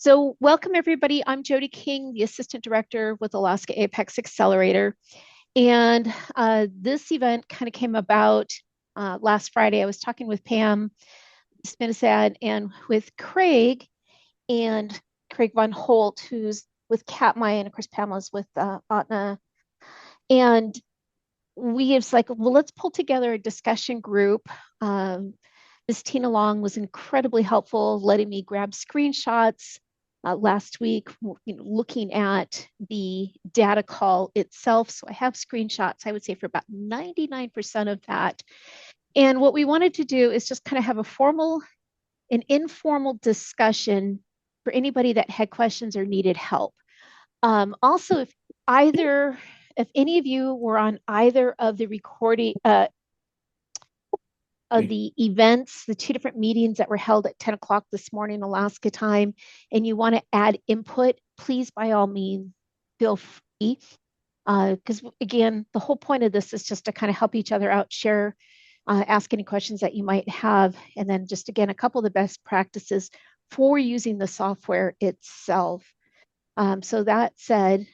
So welcome everybody. I'm Jody King, the Assistant Director with Alaska Apex Accelerator. And this event kind of came about last Friday. I was talking with Pam Spinisad and with Craig Von Holt, who's with Katmai, and of course Pamela's with Atna. And we was like, well, let's pull together a discussion group. Ms. Tina Long was incredibly helpful, letting me grab screenshots last week, looking at the data call itself. So I have screenshots, I would say, for about 99% of that. And what we wanted to do is just kind of have an informal discussion for anybody that had questions or needed help. Also, if any of you were on either of the recording of the events, the two different meetings that were held at 10 o'clock this morning, Alaska time, and you want to add input, please, by all means, feel free. Because again, the whole point of this is just to kind of help each other out, share, ask any questions that you might have, and then just again, a couple of the best practices for using the software itself. So that said,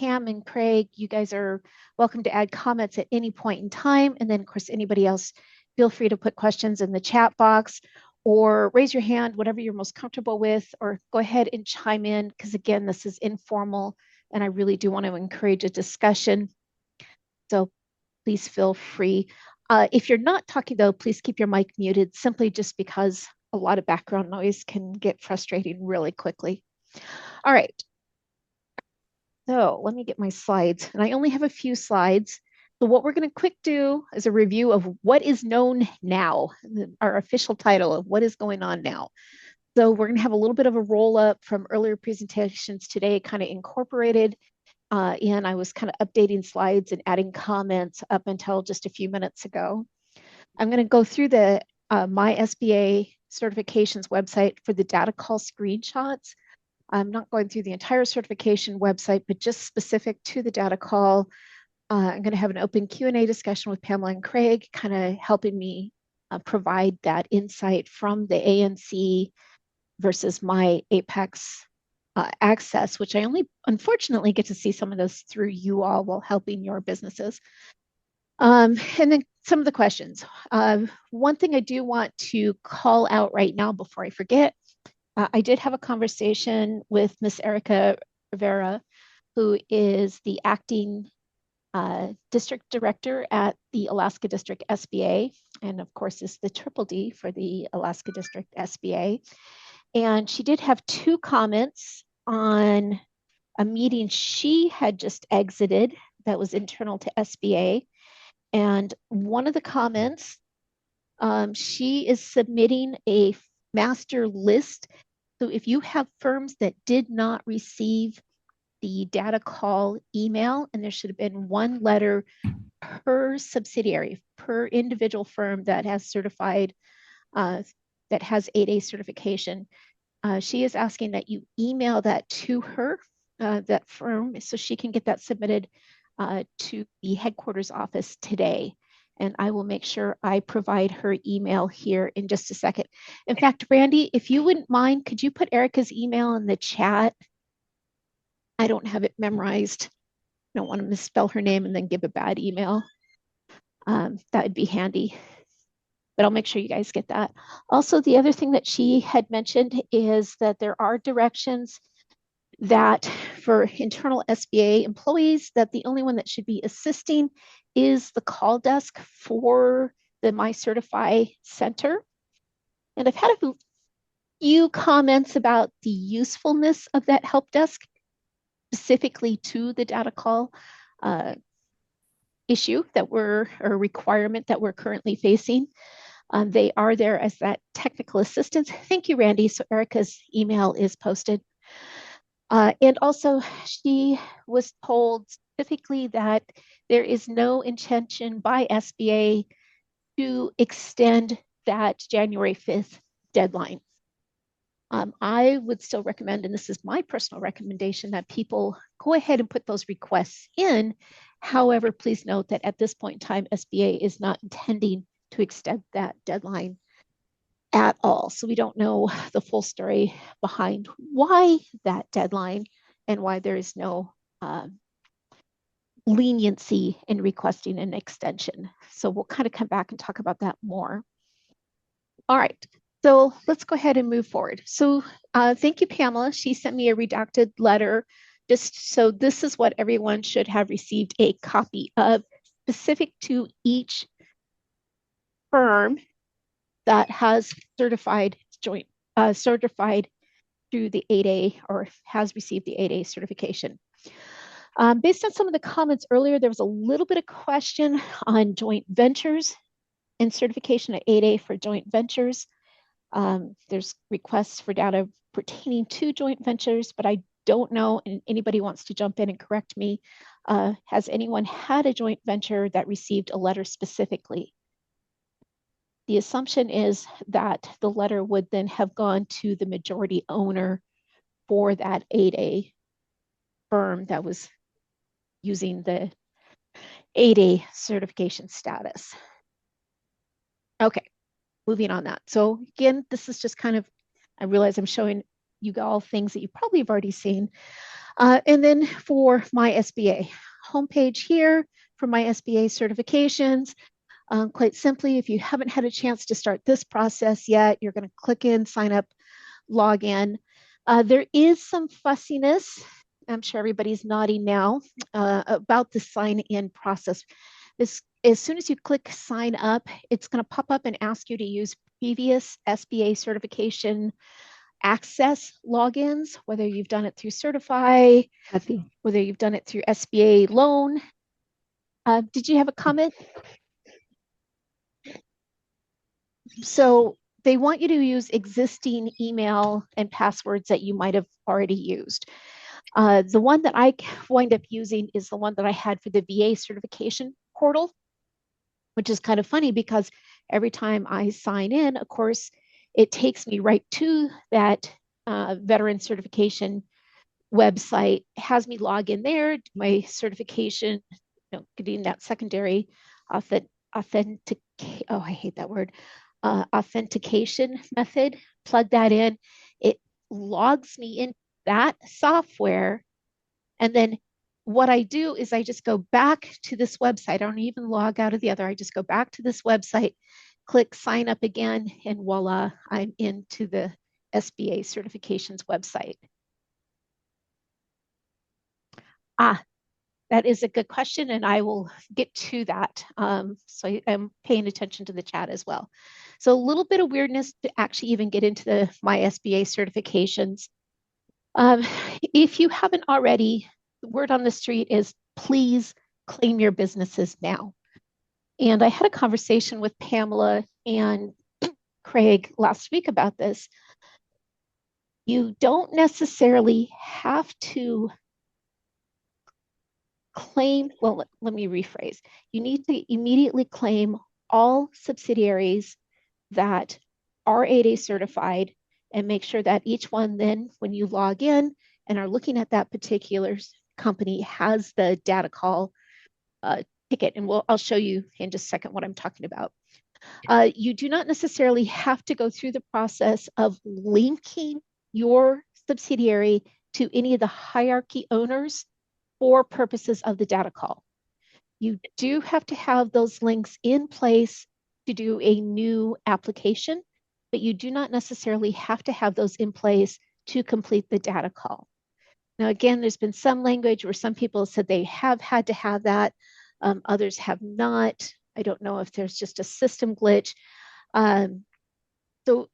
Pam and Craig, you guys are welcome to add comments at any point in time. And then, of course, anybody else, feel free to put questions in the chat box or raise your hand, whatever you're most comfortable with, or go ahead and chime in, because again, this is informal and I really do want to encourage a discussion. So please feel free. If you're not talking though, please keep your mic muted, simply just because a lot of background noise can get frustrating really quickly. All right. So let me get my slides, and I only have a few slides. So what we're going to quick do is a review of what is known now, our official title of what is going on now. So we're going to have a little bit of a roll up from earlier presentations today, kind of incorporated. And I was kind of updating slides and adding comments up until just a few minutes ago. I'm going to go through the My SBA certifications website for the data call screenshots. I'm not going through the entire certification website, but just specific to the data call. I'm going to have an open Q&A discussion with Pamela and Craig, kind of helping me provide that insight from the ANC versus my Apex access, which I only unfortunately get to see some of those through you all while helping your businesses. And then some of the questions. One thing I do want to call out right now before I forget, I did have a conversation with Miss Erica Rivera, who is the acting district director at the Alaska District SBA, and of course is the triple D for the Alaska District SBA. And she did have two comments on a meeting she had just exited that was internal to SBA. And one of the comments, she is submitting a master list. So if you have firms that did not receive the data call email, and there should have been one letter per subsidiary, per individual firm that has certified, that has 8A certification, she is asking that you email that to her, that firm, so she can get that submitted to the headquarters office today. And I will make sure I provide her email here in just a second. In fact, Randy, if you wouldn't mind, could you put Erica's email in the chat? I don't have it memorized. I don't want to misspell her name and then give a bad email. That would be handy. But I'll make sure you guys get that. Also, the other thing that she had mentioned is that there are directions that for internal SBA employees, that the only one that should be assisting is the call desk for the My Certify Center. And I've had a few comments about the usefulness of that help desk, specifically to the data call issue that or requirement that we're currently facing. They are there as that technical assistance. Thank you, Randy. So Erica's email is posted. And also, she was told specifically that there is no intention by SBA to extend that January 5th deadline. I would still recommend, and this is my personal recommendation, that people go ahead and put those requests in. However, please note that at this point in time, SBA is not intending to extend that deadline. at all. So we don't know the full story behind why that deadline and why there is no leniency in requesting an extension. So we'll kind of come back and talk about that more. All right, so let's go ahead and move forward. So thank you, Pamela. She sent me a redacted letter. Just so this is what everyone should have received a copy of, specific to each firm that has certified through the 8A or has received the 8A certification. Based on some of the comments earlier, there was a little bit of question on joint ventures and certification at 8A for joint ventures. There's requests for data pertaining to joint ventures, but I don't know, and anybody wants to jump in and correct me, has anyone had a joint venture that received a letter specifically? The assumption is that the letter would then have gone to the majority owner for that 8A firm that was using the 8A certification status. Okay, moving on that. So again, this is just kind of, I realize I'm showing you all things that you probably have already seen. And then for my SBA homepage here, for my SBA certifications, quite simply, if you haven't had a chance to start this process yet, you're going to click in, sign up, log in. There is some fussiness, I'm sure everybody's nodding now, about the sign in process. As soon as you click sign up, it's going to pop up and ask you to use previous SBA certification access logins, whether you've done it through Certify, whether you've done it through SBA loan. Did you have a comment? So they want you to use existing email and passwords that you might have already used. The one that I wind up using is the one that I had for the VA certification portal, which is kind of funny because every time I sign in, of course, it takes me right to that veteran certification website, has me log in there, do my certification, getting that secondary authentication method, plug that in. It logs me in that software. And then what I do is I just go back to this website. I don't even log out of the other. I just go back to this website, click sign up again, and voila, I'm into the SBA certifications website. That is a good question, and I will get to that. So I'm paying attention to the chat as well. So a little bit of weirdness to actually even get into my SBA certifications. If you haven't already, the word on the street is please claim your businesses now. And I had a conversation with Pamela and Craig last week about this. You don't necessarily have to claim, well, let me rephrase. You need to immediately claim all subsidiaries that are 8A certified and make sure that each one then, when you log in and are looking at that particular company, has the data call ticket. And I'll show you in just a second what I'm talking about. You do not necessarily have to go through the process of linking your subsidiary to any of the hierarchy owners for purposes of the data call. You do have to have those links in place to do a new application, but you do not necessarily have to have those in place to complete the data call. Now, again, there's been some language where some people said they have had to have that, others have not. I don't know if there's just a system glitch. So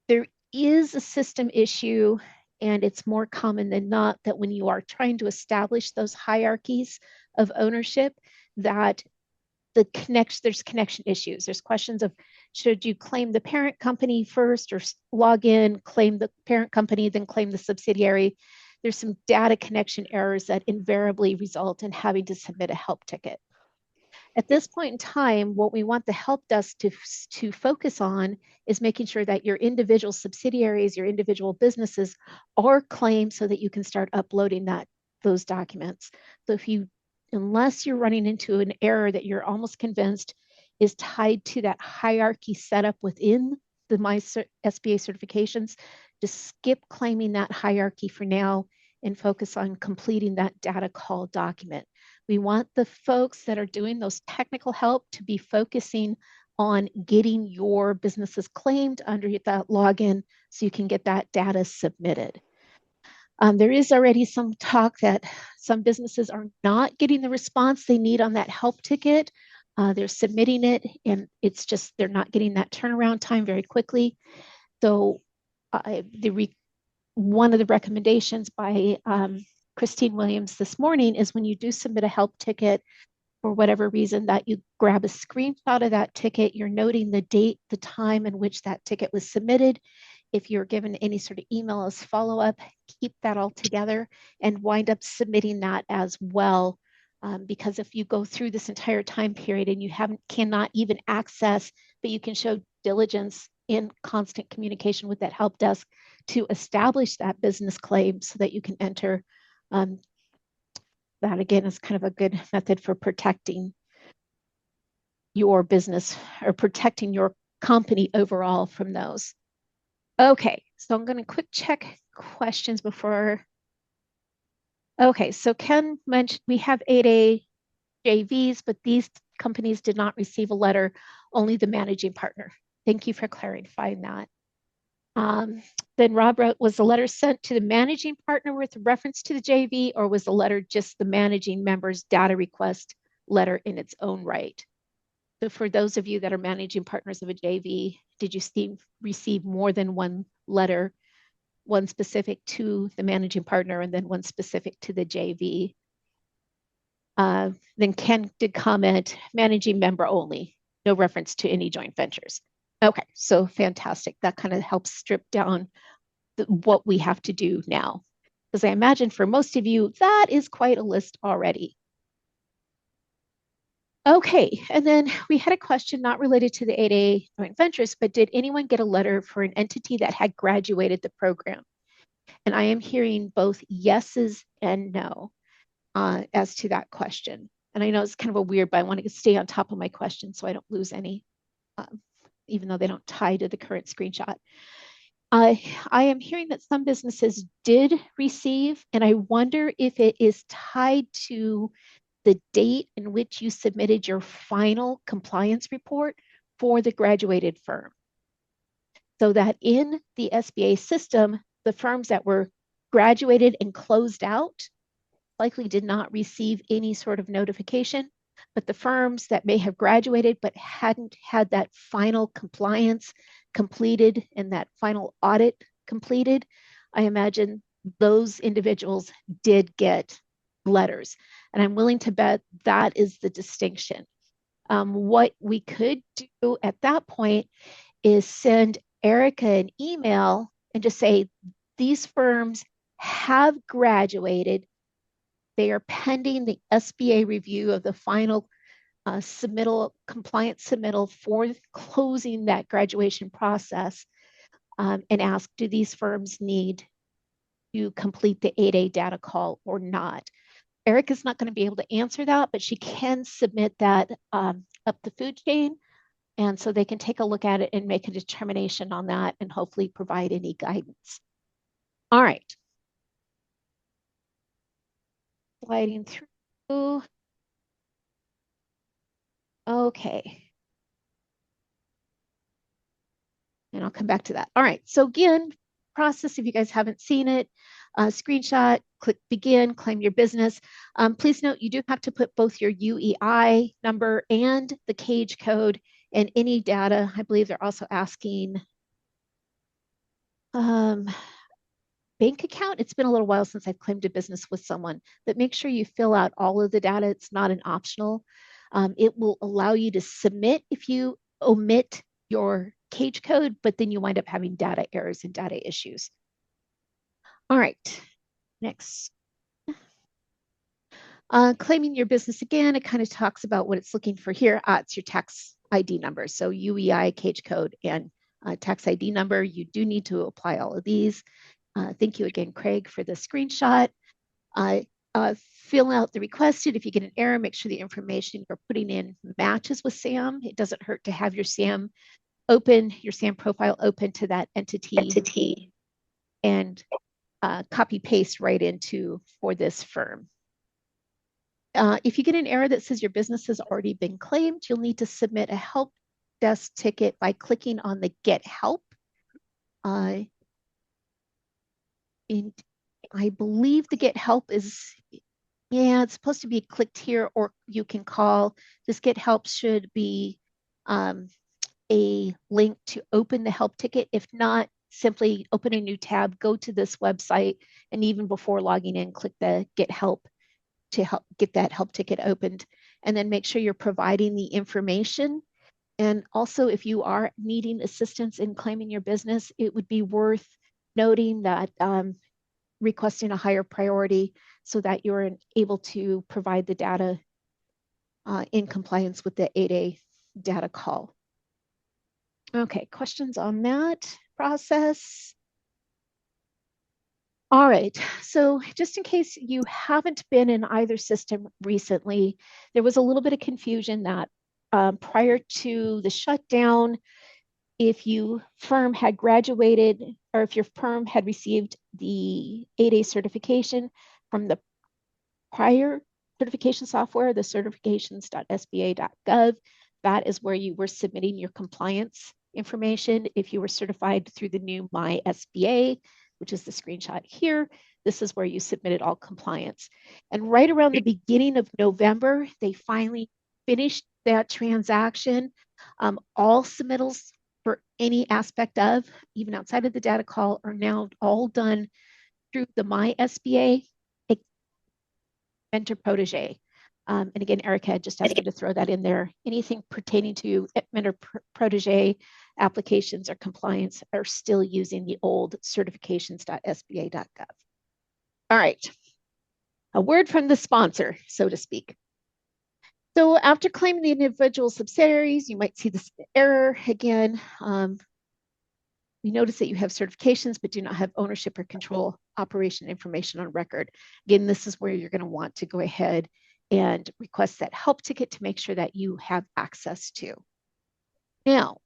there is a system issue, and it's more common than not that when you are trying to establish those hierarchies of ownership, that there's connection issues. There's questions of, should you claim the parent company first or log in, claim the parent company, then claim the subsidiary? There's some data connection errors that invariably result in having to submit a help ticket. At this point in time, what we want the help desk to focus on is making sure that your individual subsidiaries, your individual businesses are claimed so that you can start uploading those documents. So unless you're running into an error that you're almost convinced is tied to that hierarchy setup within the SBA certifications. Just skip claiming that hierarchy for now and focus on completing that data call document. We want the folks that are doing those technical help to be focusing on getting your businesses claimed under that login so you can get that data submitted. There is already some talk that some businesses are not getting the response they need on that help ticket. They're submitting it and it's just, they're not getting that turnaround time very quickly. So one of the recommendations by Christine Williams this morning is when you do submit a help ticket, for whatever reason, that you grab a screenshot of that ticket, you're noting the date, the time in which that ticket was submitted. If you're given any sort of email as follow-up, keep that all together and wind up submitting that as well. Because if you go through this entire time period and you cannot even access, but you can show diligence in constant communication with that help desk to establish that business claim so that you can enter, that again is kind of a good method for protecting your business or protecting your company overall from those. Okay, so I'm going to quick check questions before. Okay, so Ken mentioned we have 8A JVs, but these companies did not receive a letter, only the managing partner. Thank you for clarifying that. Then Rob wrote, was the letter sent to the managing partner with reference to the JV, or was the letter just the managing member's data request letter in its own right? So for those of you that are managing partners of a JV, did you receive more than one letter, one specific to the managing partner and then one specific to the JV? Then Ken did comment, managing member only, no reference to any joint ventures. Okay, so fantastic. That kind of helps strip down what we have to do now. Because I imagine for most of you, that is quite a list already. Okay, and then we had a question not related to the 8A joint ventures, but did anyone get a letter for an entity that had graduated the program? And I am hearing both yeses and no as to that question. And I know it's kind of a weird, but I want to stay on top of my questions so I don't lose any, even though they don't tie to the current screenshot. I am hearing that some businesses did receive, and I wonder if it is tied to the date in which you submitted your final compliance report for the graduated firm. So that in the SBA system, the firms that were graduated and closed out likely did not receive any sort of notification, but the firms that may have graduated but hadn't had that final compliance completed and that final audit completed, I imagine those individuals did get letters. And I'm willing to bet that is the distinction. What we could do at that point is send Erica an email and just say, these firms have graduated. They are pending the SBA review of the final compliance submittal for closing that graduation process, and ask, do these firms need to complete the 8A data call or not? Erica's not going to be able to answer that, but she can submit that up the food chain. And so they can take a look at it and make a determination on that and hopefully provide any guidance. All right. Sliding through. Okay. And I'll come back to that. All right. So again, process, if you guys haven't seen it, screenshot, click begin, claim your business. Please note, you do have to put both your UEI number and the cage code and any data. I believe they're also asking bank account. It's been a little while since I've claimed a business with someone, but make sure you fill out all of the data. It's not an optional. It will allow you to submit if you omit your cage code, but then you wind up having data errors and data issues. All right, next. Claiming your business again, it kind of talks about what it's looking for here. It's your tax ID number. So UEI, cage code, and tax ID number. You do need to apply all of these. Thank you again, Craig, for the screenshot. fill out the requested. If you get an error, make sure the information you're putting in matches with SAM. It doesn't hurt to have your SAM open, your SAM profile open to that entity and copy paste right into for this firm. If you get an error that says your business has already been claimed, you'll need to submit a help desk ticket by clicking on the Get Help. And I believe the Get Help is, yeah, it's supposed to be clicked here, or you can call. This Get Help should be a link to open the help ticket. If not, simply open a new tab, go to this website, and even before logging in, click the Get Help to help get that help ticket opened. And then make sure you're providing the information. And also, if you are needing assistance in claiming your business, it would be worth noting that requesting a higher priority so that you're able to provide the data in compliance with the 8A data call. Okay, questions on that process? All right, so just in case you haven't been in either system recently, there was a little bit of confusion that prior to the shutdown, if your firm had graduated or if your firm had received the 8A certification from the prior certification software, the certifications.sba.gov, that is where you were submitting your compliance information. If you were certified through the new My SBA, which is the screenshot here, this is where you submitted all compliance. And right around the beginning of November, they finally finished that transaction. All submittals for any aspect of, even outside of the data call, are now all done through the My SBA Mentor Protege. And again, Erica had just asked me to throw that in there. Anything pertaining to Mentor Protege applications or compliance are still using the old certifications.sba.gov. All right, a word from the sponsor, so to speak. So after claiming the individual subsidiaries, you might see this error again. You notice that you have certifications, but do not have ownership or control operation information on record. Again, this is where you're going to want to go ahead and request that help ticket to make sure that you have access to. Now,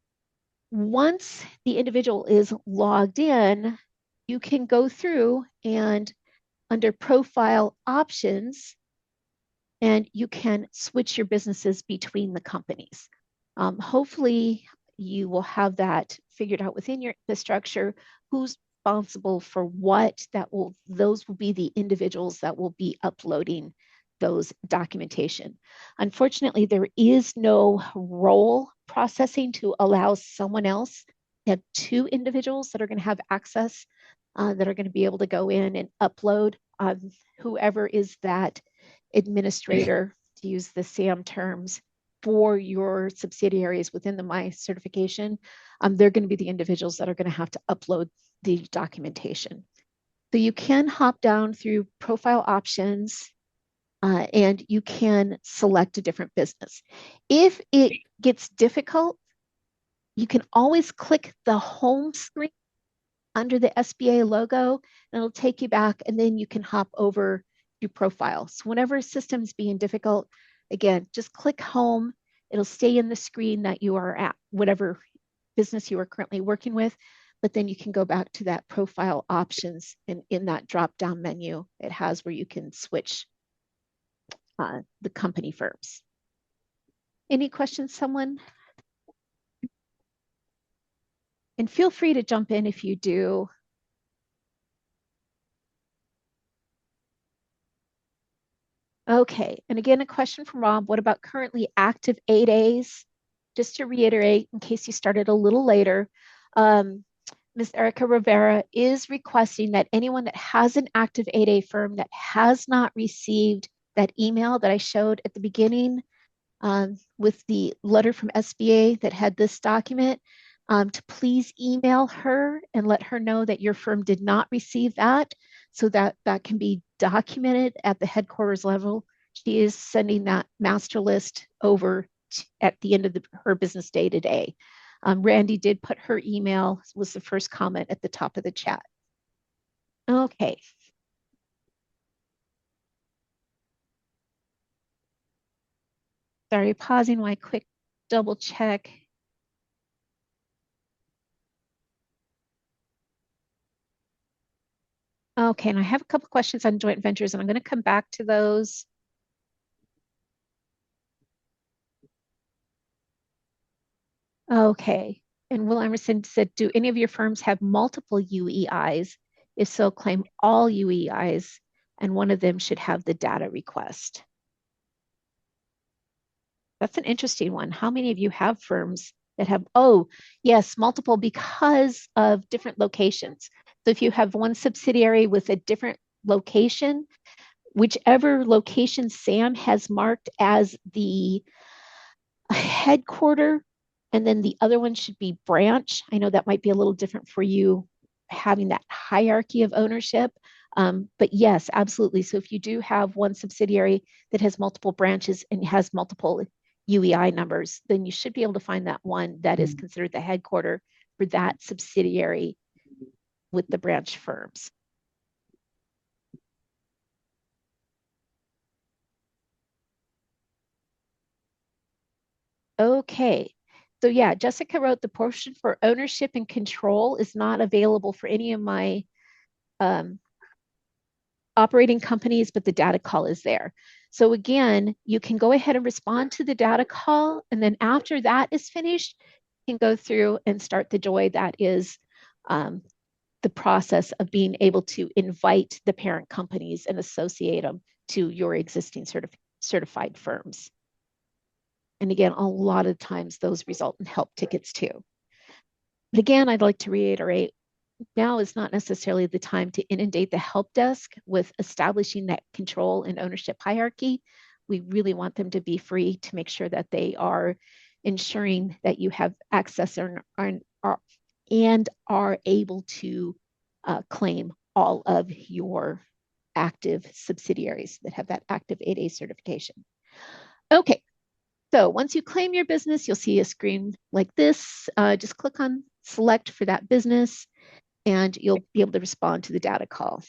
once the individual is logged in, you can go through and under profile options, and you can switch your businesses between the companies. Hopefully, you will have that figured out within the structure, who's responsible for what. Those will be the individuals that will be uploading those documentation. Unfortunately, there is no role processing to allow someone else to have two individuals that are going to have access, that are going to be able to go in and upload. Whoever is that administrator, to use the SAM terms, for your subsidiaries within the My certification, they're going to be the individuals that are going to have to upload the documentation. So you can hop down through profile options and you can select a different business. If it gets difficult, you can always click the home screen under the SBA logo, and it'll take you back, and then you can hop over to profile. So whenever a system's being difficult, again, just click home. It'll stay in the screen that you are at, whatever business you are currently working with, but then you can go back to that profile options, and in that drop-down menu, it has where you can switch the company firms. Any questions, someone? And feel free to jump in if you do. Okay, and again, a question from Rob. What about currently active 8As? Just to reiterate, in case you started a little later, Ms. Erica Rivera is requesting that anyone that has an active 8A firm that has not received that email that I showed at the beginning with the letter from SBA that had this document, to please email her and let her know that your firm did not receive that, so that that can be documented at the headquarters level. She is sending that master list over at the end of her business day today. Randy did put her email, was the first comment at the top of the chat. Okay. Sorry, pausing while I quick double check. Okay, and I have a couple questions on joint ventures, and I'm going to come back to those. Okay, and Will Emerson said, do any of your firms have multiple UEIs? If so, claim all UEIs, and one of them should have the data request. That's an interesting one. How many of you have firms that have, oh, yes, multiple because of different locations. So if you have one subsidiary with a different location, whichever location Sam has marked as the headquarter, and then the other one should be branch. I know that might be a little different for you having that hierarchy of ownership. But yes, absolutely. So if you do have one subsidiary that has multiple branches and has multiple UEI numbers, then you should be able to find that one that is considered the headquarter for that subsidiary with the branch firms. Okay. So yeah, Jessica wrote the portion for ownership and control is not available for any of my operating companies, but the data call is there. So again, you can go ahead and respond to the data call. And then after that is finished, you can go through and start the joy that is the process of being able to invite the parent companies and associate them to your existing certified firms. And again, a lot of times those result in help tickets too. But again, I'd like to reiterate, now is not necessarily the time to inundate the help desk with establishing that control and ownership hierarchy. We really want them to be free to make sure that they are ensuring that you have access and are able to claim all of your active subsidiaries that have that active 8A certification. Okay, so once you claim your business, you'll see a screen like this. Just click on select for that business and you'll be able to respond to the data call.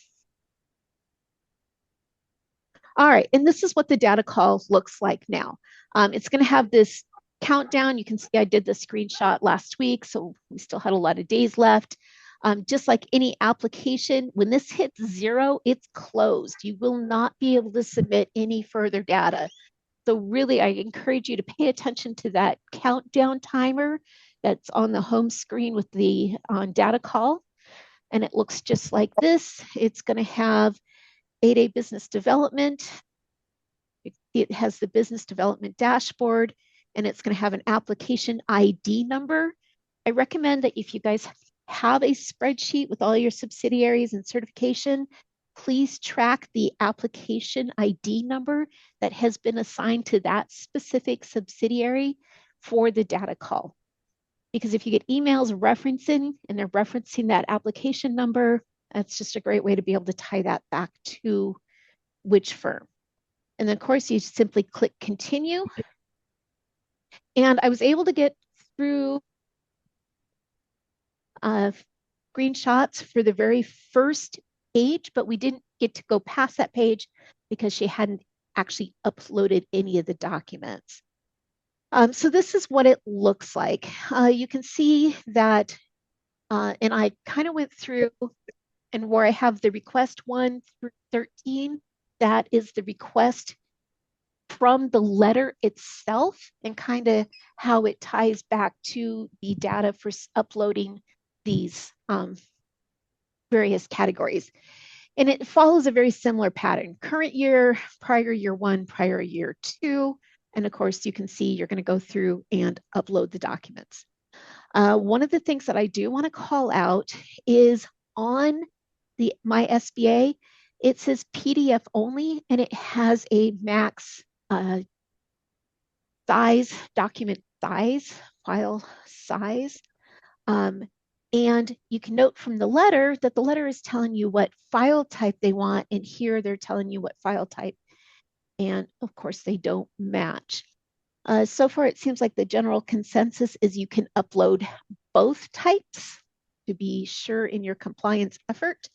All right, and this is what the data call looks like now. It's going to have this countdown. You can see I did the screenshot last week, so we still had a lot of days left. Just like any application, when this hits 0, it's closed. You will not be able to submit any further data. So really, I encourage you to pay attention to that countdown timer that's on the home screen with the data call. And it looks just like this. It's going to have 8A business development. It has the business development dashboard, and it's going to have an application ID number. I recommend that if you guys have a spreadsheet with all your subsidiaries and certification, please track the application ID number that has been assigned to that specific subsidiary for the data call. Because if you get emails referencing and they're referencing that application number, that's just a great way to be able to tie that back to which firm. And then of course you simply click continue. And I was able to get through screenshots for the very first page, but we didn't get to go past that page because she hadn't actually uploaded any of the documents. So this is what it looks like. You can see that, and I kind of went through and where I have the request 1 through 13, that is the request from the letter itself and kind of how it ties back to the data for uploading these various categories. And it follows a very similar pattern: current year, prior year 1, prior year 2. And of course, you can see you're going to go through and upload the documents. One of the things that I do want to call out is on my SBA, it says PDF only, and it has a max size, document size, file size. And you can note from the letter that the letter is telling you what file type they want, and here they're telling you what file type. And of course, they don't match. So far, it seems like the general consensus is you can upload both types to be sure in your compliance effort.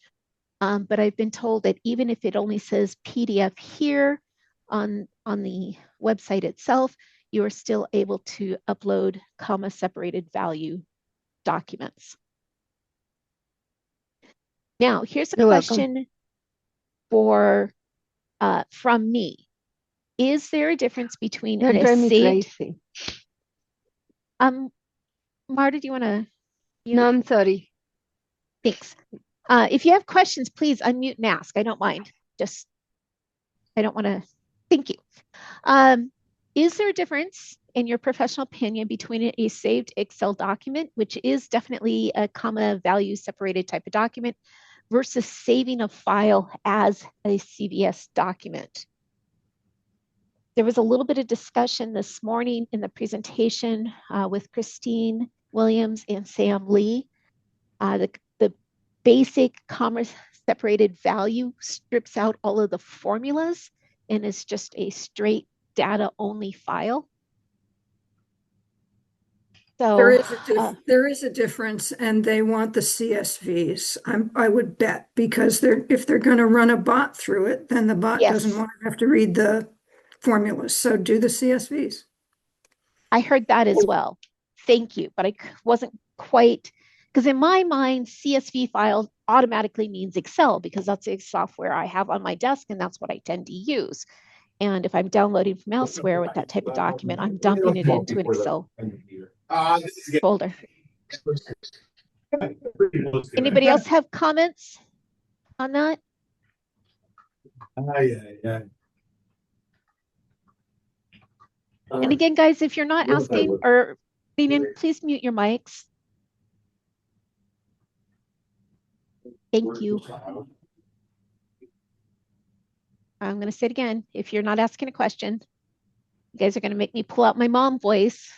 But I've been told that even if it only says PDF here on the website itself, you are still able to upload comma separated value documents. Now, here's a question for from me. Is there a difference between You're driving me crazy. Marta, do you want to? No, I'm sorry. Thanks. If you have questions, please unmute and ask. I don't mind. Just, I don't want to. Thank you. Is there a difference, in your professional opinion, between a saved Excel document, which is definitely a comma value separated type of document, versus saving a file as a CVS document? There was a little bit of discussion this morning in the presentation with Christine Williams and Sam Lee. The basic comma separated value strips out all of the formulas and is just a straight data only file. So there is a difference, and they want the CSVs. I would bet, because if they're going to run a bot through it, then the bot doesn't want to have to read the formulas. So do the CSVs. I heard that as well. Thank you, but I wasn't quite, because in my mind, CSV file automatically means Excel, because that's the software I have on my desk, and that's what I tend to use. And if I'm downloading from elsewhere with that type of document, I'm dumping it into an Excel folder. Anybody else have comments on that? And again, guys, if you're not asking or reading, please mute your mics. Thank you. I'm going to say it again. If you're not asking a question, you guys are going to make me pull out my mom voice.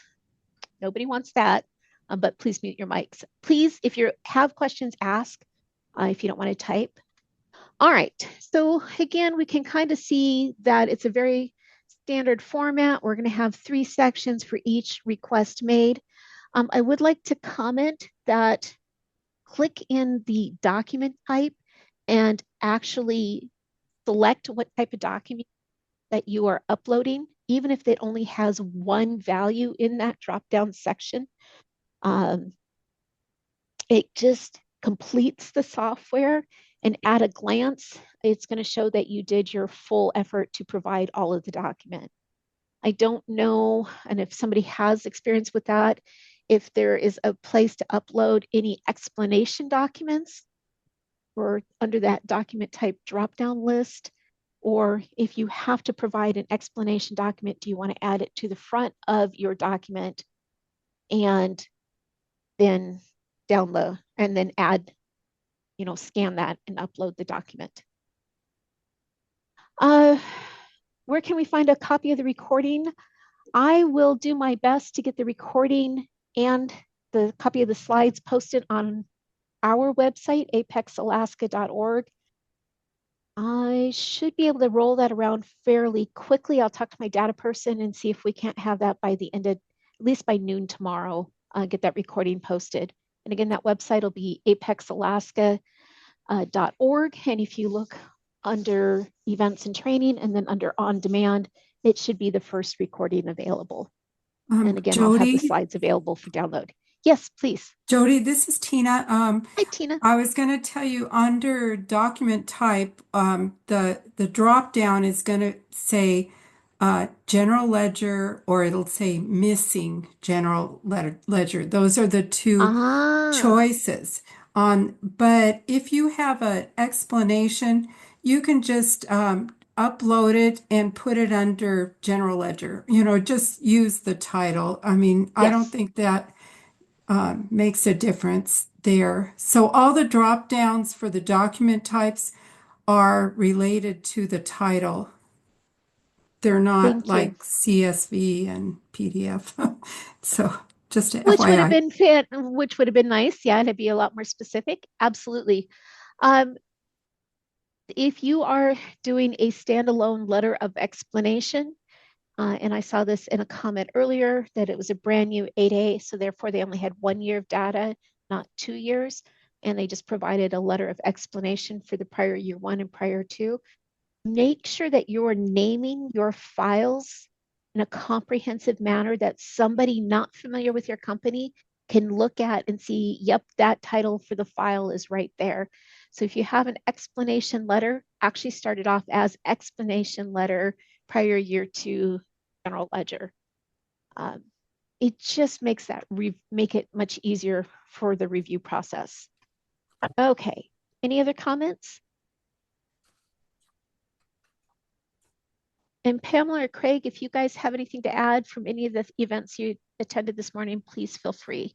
Nobody wants that, but please mute your mics. Please, if you have questions, ask if you don't want to type. All right, so again, we can kind of see that it's a very standard format. We're going to have 3 sections for each request made. I would like to comment that click in the document type and actually select what type of document that you are uploading, even if it only has one value in that drop-down section. It just completes the software, and at a glance, it's going to show that you did your full effort to provide all of the document. I don't know, and if somebody has experience with that, if there is a place to upload any explanation documents or under that document type drop-down list, or if you have to provide an explanation document, do you want to add it to the front of your document and then download and then add, scan that and upload the document? Where can we find a copy of the recording? I will do my best to get the recording and the copy of the slides posted on our website, apexalaska.org. I should be able to roll that around fairly quickly. I'll talk to my data person and see if we can't have that by the end of, at least by noon tomorrow, get that recording posted. And again, that website will be apexalaska.org. And if you look under events and training and then under on demand, it should be the first recording available. And again, Jody, I'll have the slides available for download. Yes, please. Jody, this is Tina. Hi, Tina. I was going to tell you, under document type, the drop down is going to say general ledger, or it'll say missing general ledger. Those are the 2 choices. But if you have an explanation, you can just upload it and put it under general ledger. Just use the title. I mean, yes. I don't think that makes a difference there. So all the drop downs for the document types are related to the title. They're not like CSV and PDF. So just FYI. Which would have been nice. Yeah, to be a lot more specific. Absolutely. If you are doing a standalone letter of explanation, and I saw this in a comment earlier that it was a brand new 8A, so therefore they only had 1 year of data, not 2 years, and they just provided a letter of explanation for the prior year 1 and prior 2. Make sure that you're naming your files in a comprehensive manner that somebody not familiar with your company can look at and see, yep, that title for the file is right there. So if you have an explanation letter, actually started off as explanation letter prior year to general ledger. It just makes that make it much easier for the review process. Okay, any other comments? And Pamela or Craig, if you guys have anything to add from any of the events you attended this morning, please feel free.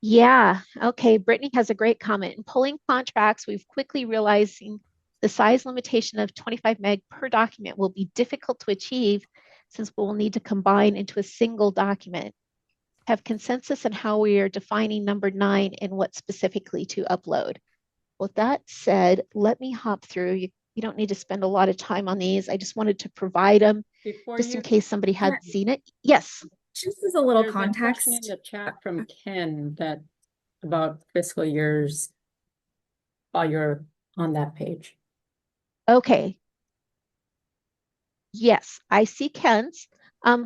Yeah, okay, Brittany has a great comment. In pulling contracts, we've quickly realizing the size limitation of 25 meg per document will be difficult to achieve since we will need to combine into a single document. Have consensus on how we are defining number 9 and what specifically to upload. With that said, let me hop through. You don't need to spend a lot of time on these. I just wanted to provide them just in case somebody had seen it. Yes. Just as a little There's context. a question in the chat from Ken that about fiscal years while you're on that page. Okay. Yes, I see Ken's.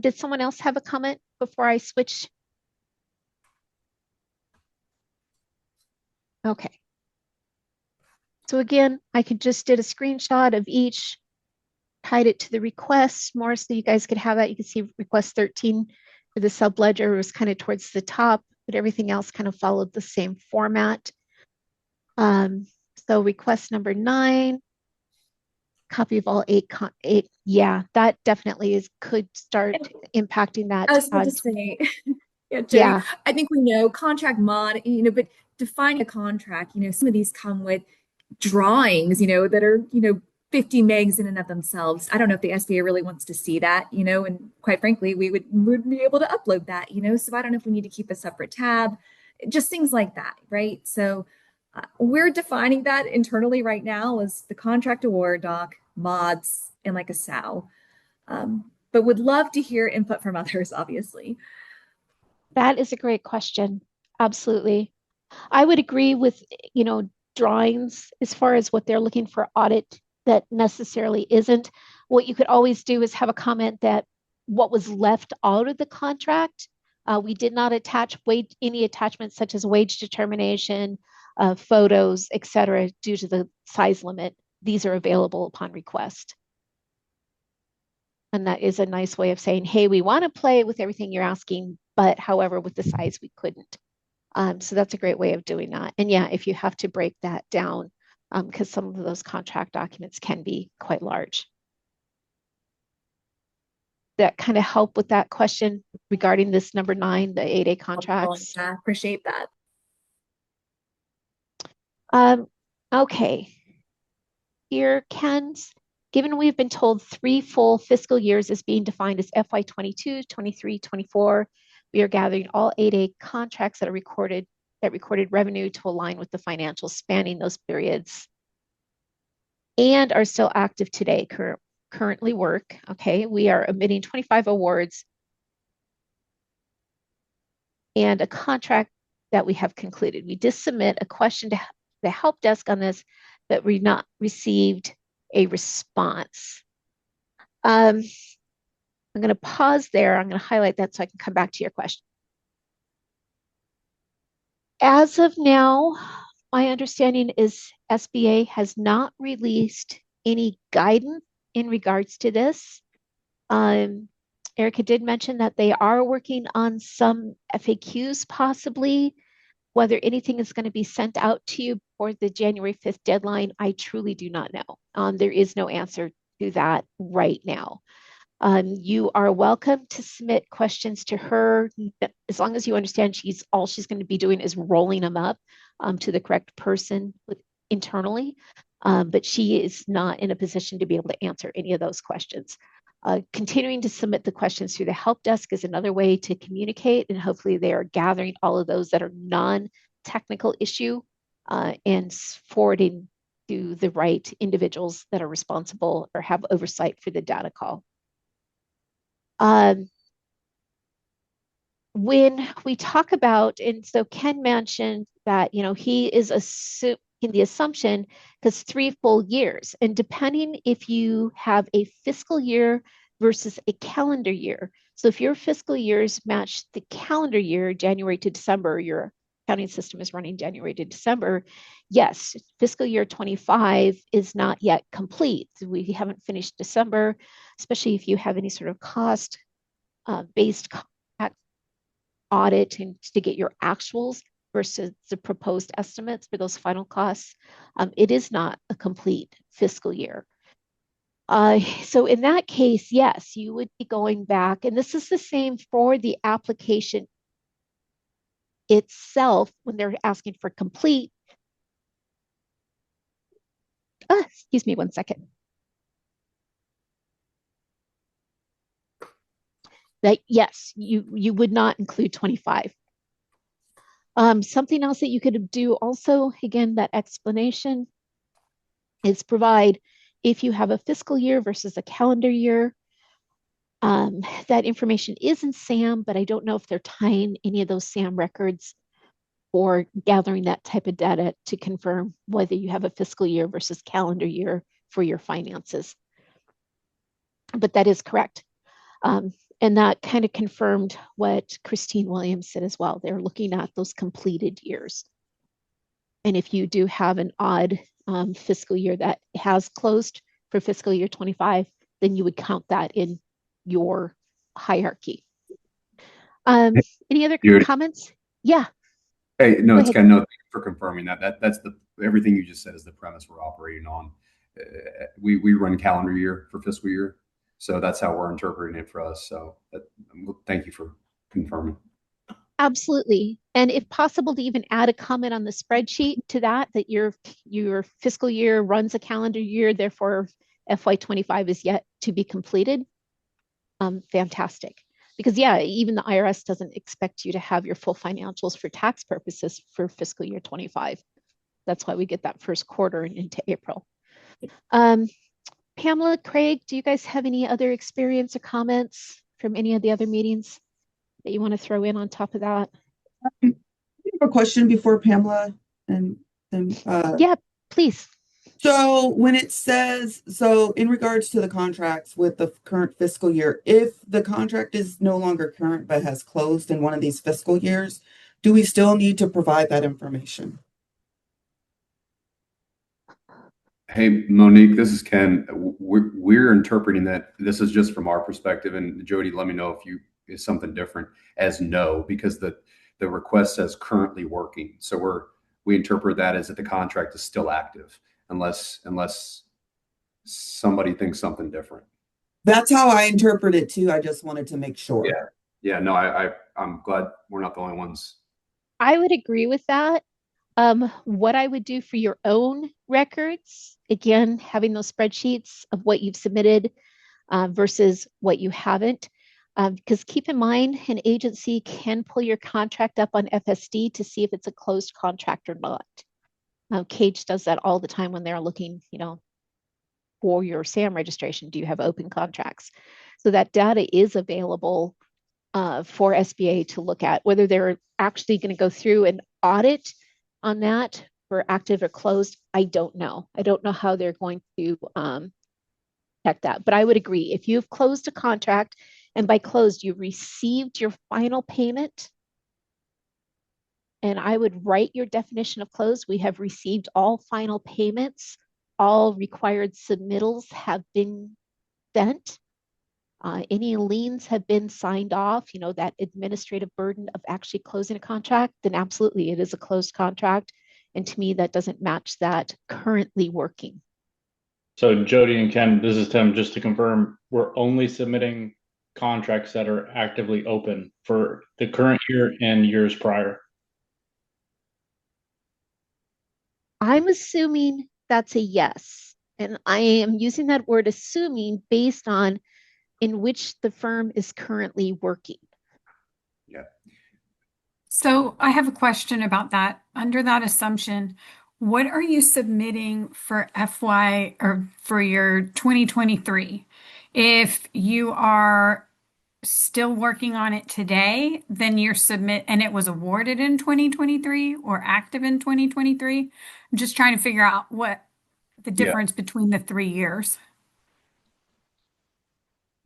Did someone else have a comment before I switch? Okay. So again, I could just did a screenshot of each, tied it to the request more so you guys could have that. You can see request 13 for the subledger was kind of towards the top, but everything else kind of followed the same format. So request number 9, copy of all 8. Yeah, that definitely could start impacting that. I was going to say, yeah, Jody, yeah, I think we know contract mod, but defining a contract, some of these come with drawings, that are, 50 megs in and of themselves. I don't know if the SBA really wants to see that, and quite frankly, we would be able to upload that, so I don't know if we need to keep a separate tab, just things like that, right? So we're defining that internally right now as the contract award doc, mods, and like a SAO. But would love to hear input from others, obviously. that is a great question. Absolutely. I would agree with, drawings as far as what they're looking for audit that necessarily isn't. What you could always do is have a comment that what was left out of the contract, we did not attach any attachments such as wage determination, photos, etc., due to the size limit. These are available upon request. And that is a nice way of saying, hey, we want to play with everything you're asking, but however, with the size, we couldn't. So that's a great way of doing that. And yeah, if you have to break that down, because some of those contract documents can be quite large. That kind of help with that question regarding this number 9, the 8A contracts. Yeah, appreciate that. Okay. Here, Ken's, given we've been told 3 full fiscal years is being defined as FY 22, 23, 24, we are gathering all 8A contracts that recorded revenue to align with the financials spanning those periods and are still active today, currently work. Okay, we are omitting 25 awards and a contract that we have concluded. We did submit a question to the help desk on this, but we not received a response. I'm going to pause there. I'm going to highlight that so I can come back to your question. As of now, my understanding is SBA has not released any guidance in regards to this. Erica did mention that they are working on some FAQs possibly. Whether anything is going to be sent out to you for the January 5th deadline, I truly do not know. There is no answer to that right now. You are welcome to submit questions to her as long as you understand all she's going to be doing is rolling them up to the correct person internally. But she is not in a position to be able to answer any of those questions. Continuing to submit the questions through the help desk is another way to communicate, and hopefully they are gathering all of those that are non-technical issue and forwarding to the right individuals that are responsible or have oversight for the data call. When we talk about, and so Ken mentioned that, he is in the assumption because 3 full years, and depending if you have a fiscal year versus a calendar year. So if your fiscal years match the calendar year, January to December, your accounting system is running January to December, yes, fiscal year 25 is not yet complete. We haven't finished December, especially if you have any sort of cost based audit and to get your actuals versus the proposed estimates for those final costs. It is not a complete fiscal year. So in that case, yes, you would be going back, and this is the same for the application itself when they're asking for complete. Excuse me one second. That yes, you would not include 25. Something else that you could do also, again, that explanation is provide if you have a fiscal year versus a calendar year. That information is in SAM, but I don't know if they're tying any of those SAM records or gathering that type of data to confirm whether you have a fiscal year versus calendar year for your finances. But that is correct. And that kind of confirmed what Christine Williams said as well. They're looking at those completed years. And if you do have an odd fiscal year that has closed for fiscal year 25, then you would count that in your hierarchy. Any other comments? Yeah. Hey, no, it's kind of, no, thank you for confirming that. That's everything you just said is the premise we're operating on. We run calendar year for fiscal year. So that's how we're interpreting it for us. So thank you for confirming. Absolutely. And if possible, to even add a comment on the spreadsheet to that your fiscal year runs a calendar year, therefore FY25 is yet to be completed. Fantastic. Because yeah, even the IRS doesn't expect you to have your full financials for tax purposes for fiscal year 25. That's why we get that first quarter and into April. Pamela, Craig, do you guys have any other experience or comments from any of the other meetings that you want to throw in on top of that? I have a question before Pamela and then yeah, please. So when it says, so in regards to the contracts with the current fiscal year, if the contract is no longer current but has closed in one of these fiscal years, do we still need to provide that information? Hey, Monique, this is Ken. We're interpreting that this is just from our perspective, and Jody, let me know if you is something different as no, because the request says currently working. So we interpret that as that the contract is still active, unless somebody thinks something different. That's how I interpret it too. I just wanted to make sure. Yeah. No, I'm glad we're not the only ones. I would agree with that. What I would do for your own records, again, having those spreadsheets of what you've submitted versus what you haven't, because keep in mind, an agency can pull your contract up on FSD to see if it's a closed contract or not. Cage does that all the time when they're looking, for your SAM registration. Do you have open contracts? So that data is available for SBA to look at. Whether they're actually going to go through and audit on that for active or closed, I don't know. I don't know how they're going to check that. But I would agree, if you've closed a contract, and by closed, you received your final payment, and I would write your definition of closed. We have received all final payments. All required submittals have been sent. Any liens have been signed off, that administrative burden of actually closing a contract, then absolutely it is a closed contract. And to me, that doesn't match that currently working. So Jody and Ken, this is Tim, just to confirm, we're only submitting contracts that are actively open for the current year and years prior. I'm assuming that's a yes. And I am using that word assuming based on in which the firm is currently working. Yeah. So I have a question about that. Under that assumption, what are you submitting for FY or for your 2023? If you are still working on it today, then you submit and it was awarded in 2023 or active in 2023. I'm just trying to figure out what the difference between the 3 years.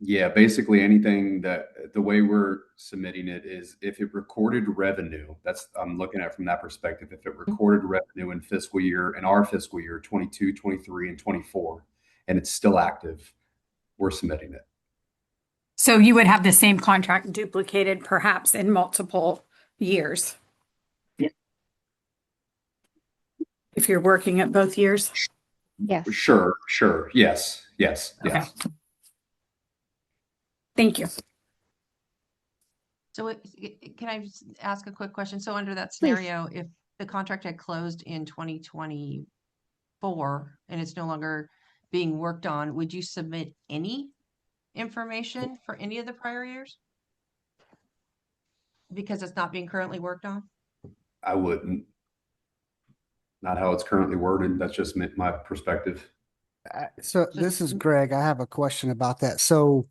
Yeah, basically anything that the way we're submitting it is if it recorded revenue, that's I'm looking at from that perspective. If it recorded revenue in our fiscal year 22, 23, and 24, and it's still active, we're submitting it. So you would have the same contract duplicated perhaps in multiple years. If you're working at both years? Yes. Sure. Yes. Okay. Thank you. So can I just ask a quick question? So under that scenario, if the contract had closed in 2024 and it's no longer being worked on, would you submit any information for any of the prior years? Because it's not being currently worked on? I wouldn't. Not how it's currently worded. That's just my perspective. So this is Greg. I have a question about that. So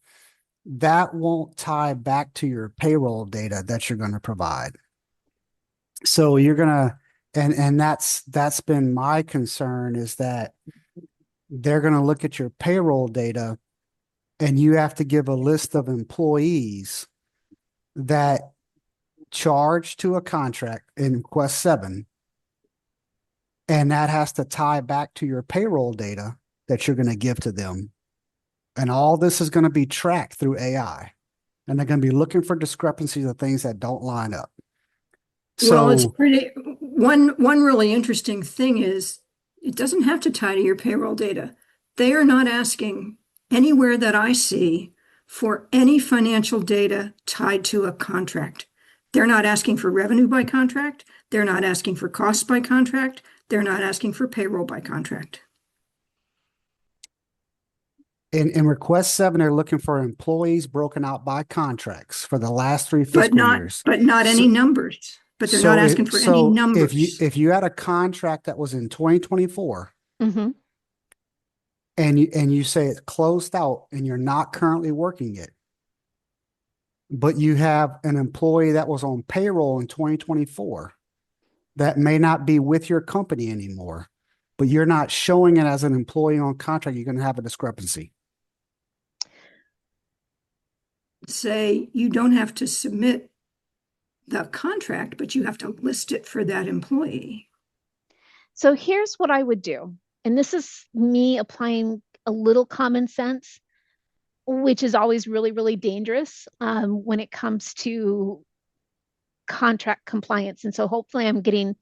that won't tie back to your payroll data that you're going to provide. So you're going to, and that's been my concern, is that they're going to look at your payroll data and you have to give a list of employees that charge to a contract in request 7. And that has to tie back to your payroll data that you're going to give to them. And all this is going to be tracked through AI. And they're going to be looking for discrepancies of things that don't line up. Well, it's pretty, one really interesting thing is it doesn't have to tie to your payroll data. They are not asking anywhere that I see for any financial data tied to a contract. They're not asking for revenue by contract. They're not asking for costs by contract. They're not asking for payroll by contract. In request 7, they're looking for employees broken out by contracts for the last 3 fiscal years. But not any numbers. But they're not asking for any numbers. If you had a contract that was in 2024, Mm-hmm. and you say it's closed out and you're not currently working it, but you have an employee that was on payroll in 2024 that may not be with your company anymore, but you're not showing it as an employee on contract, you're going to have a discrepancy. Say you don't have to submit the contract, but you have to list it for that employee. So here's what I would do. And this is me applying a little common sense, which is always really, really dangerous when it comes to contract compliance. And so hopefully I'm getting